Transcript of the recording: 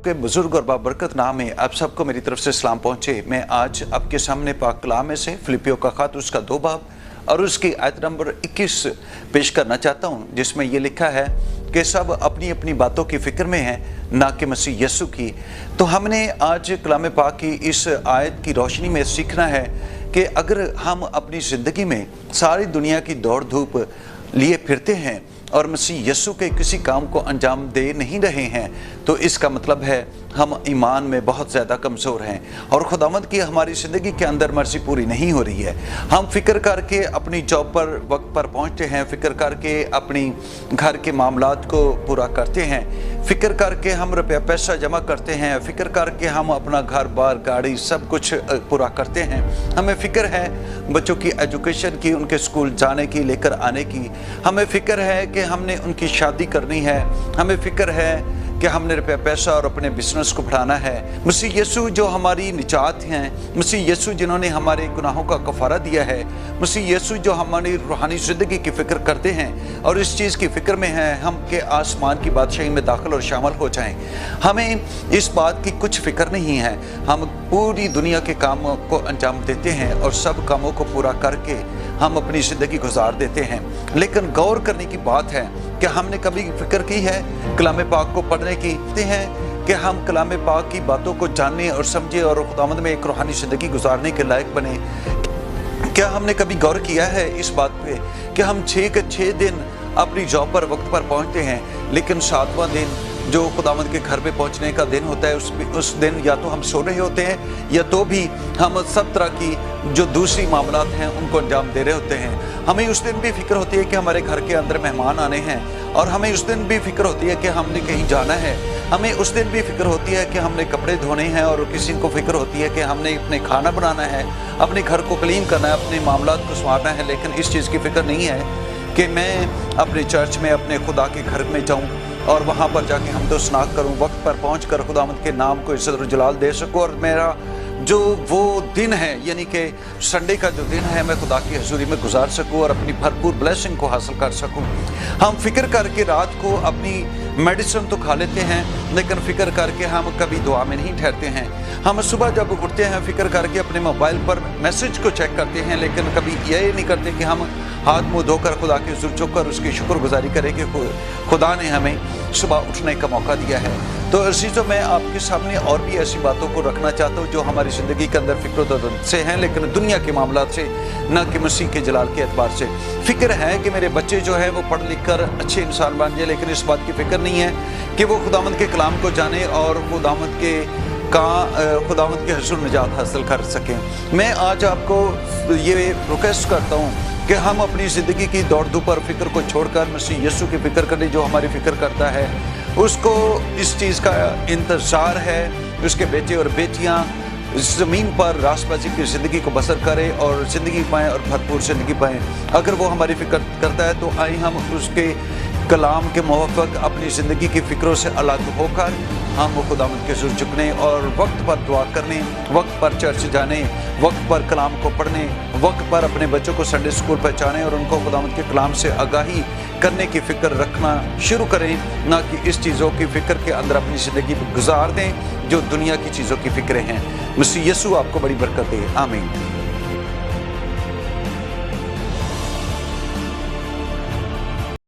के बुजुर्ग और बाबरकत नाम है, आप सबको मेरी तरफ से सलाम पहुँचे। मैं आज आपके सामने पाक कलाम में से फिलिपियों का खत उसका 2 बाब और उसकी आयत नंबर 21 पेश करना चाहता हूँ, जिसमें ये लिखा है कि सब अपनी अपनी बातों की फ़िक्र में हैं, ना कि मसीह यीशु की। तो हमने आज कलाम पाक की इस आयत की रोशनी में सीखना है कि अगर हम अपनी ज़िंदगी में सारी दुनिया की दौड़ धूप लिए फिरते हैं और मसीह यीशु के किसी काम को अंजाम दे नहीं रहे हैं, तो इसका मतलब है हम ईमान में बहुत ज़्यादा कमज़ोर हैं और खुदावंद की हमारी ज़िंदगी के अंदर मर्ज़ी पूरी नहीं हो रही है। हम फ़िक्र करके अपनी जॉब पर वक्त पर पहुंचते हैं, फ़िक्र करके अपनी घर के मामलात को पूरा करते हैं, फ़िक्र करके हम रुपया पैसा जमा करते हैं, फ़िक्र करके हम अपना घर बार गाड़ी सब कुछ पूरा करते हैं। हमें फ़िक्र है बच्चों की एजुकेशन की, उनके स्कूल जाने की, लेकर आने की। हमें फ़िक्र है कि हमने उनकी शादी करनी है। हमें फ़िक्र है कि हमने रुपया पैसा और अपने बिजनेस को बढ़ाना है। मसीह यीशु जो हमारी निजात हैं, मसीह यीशु जिन्होंने हमारे गुनाहों का कफ़ारा दिया है, मसीह यीशु जो हमारी रूहानी ज़िंदगी की फ़िक्र करते हैं और इस चीज़ की फ़िक्र में हैं हम कि आसमान की बादशाही में दाखिल और शामिल हो जाएं। हमें इस बात की कुछ फ़िक्र नहीं है। हम पूरी दुनिया के कामों को अंजाम देते हैं और सब कामों को पूरा करके हम अपनी ज़िंदगी गुजार देते हैं। लेकिन गौर करने की बात है कि हमने कभी फिक्र की है कलाम पाक को पढ़ने की हैं कि हम कलाम पाक की बातों को जानने और समझे और खुदावंद में एक रूहानी ज़िंदगी गुजारने के लायक बने। क्या हमने कभी गौर किया है इस बात पे कि हम 6 के 6 दिन अपनी जॉब पर वक्त पर पहुंचते हैं, लेकिन 7वां दिन जो खुदावंद के घर पे पहुंचने का दिन होता है उस दिन या तो हम सो रहे होते हैं या तो भी हम सब तरह की जो दूसरी मामलात हैं उनको अंजाम दे रहे होते हैं। हमें उस दिन भी फिक्र होती है कि हमारे घर के अंदर मेहमान आने हैं और हमें उस दिन भी फिक्र होती है कि हमने कहीं जाना है। हमें उस दिन भी फिक्र होती है कि हमने कपड़े धोने हैं और किसी को फिक्र होती है कि हमने अपने खाना बनाना है, अपने घर को क्लीन करना है, अपने मामलात को संवारना है। लेकिन इस चीज़ की फिक्र नहीं है कि मैं अपने चर्च में अपने खुदा के घर में जाऊं और वहाँ पर जाके हम तो स्नाक करूं, वक्त पर पहुँच कर खुदावंद के नाम को इज्जत और जलाल दे सकूं और मेरा जो वो दिन है यानी कि संडे का जो दिन है मैं खुदा की हजूरी में गुजार सकूं और अपनी भरपूर ब्लेसिंग को हासिल कर सकूं। हम फिक्र करके रात को अपनी मेडिसिन तो खा लेते हैं, लेकिन फ़िक्र करके हम कभी दुआ में नहीं ठहरते हैं। हम सुबह जब उठते हैं फ़िक्र करके अपने मोबाइल पर मैसेज को चेक करते हैं, लेकिन कभी ये नहीं करते कि हम हाथ मुँह धोकर खुदा के हुज़ूर झुककर उसकी शुक्रगुजारी करें कि खुदा ने हमें सुबह उठने का मौका दिया है। तो अज़ीज़ों, मैं आपके सामने और भी ऐसी बातों को रखना चाहता हूँ जो हमारी ज़िंदगी के अंदर फ़िक्र दर्द से हैं, लेकिन दुनिया के मामलात से, न कि मसीह के जलाल के एतबार से। फ़िक्र है कि मेरे बच्चे जो है वो पढ़ लिख कर अच्छे इंसान बन जाए, लेकिन इस बात की फ़िक्र नहीं है कि वो खुदावंद के कलाम को जाने और खुदावंद के हुज़ूर निजात हासिल कर सकें। मैं आज आपको ये रिक्वेस्ट करता हूँ कि हम अपनी ज़िंदगी की दौड़ धूप पर फ़िक्र को छोड़कर मसीह यीशु की फ़िक्र करें जो हमारी फ़िक्र करता है। उसको इस चीज़ का इंतज़ार है उसके बेटे और बेटियां ज़मीन पर रासबाजी की ज़िंदगी को बसर करें और ज़िंदगी पाएँ और भरपूर ज़िंदगी पाएँ। अगर वो हमारी फ़िक्र करता है तो आइए हम उसके कलाम के मुवाफ़िक़ अपनी ज़िंदगी की फ़िक्रों से अलग होकर हम खुदावंद के हुज़ूर झुकने और वक्त पर दुआ करने, वक्त पर चर्च जाने, वक्त पर कलाम को पढ़ने, वक्त पर अपने बच्चों को संडे स्कूल पहुँचाने और उनको खुदावंद के कलाम से आगाही करने की फ़िक्र रखना शुरू करें, ना कि इस चीज़ों की फ़िक्र के अंदर अपनी ज़िंदगी गुजार दें जो दुनिया की चीज़ों की फ़िक्रें हैं। मसीह यीशु आपको बड़ी बरकत दे। आमीन।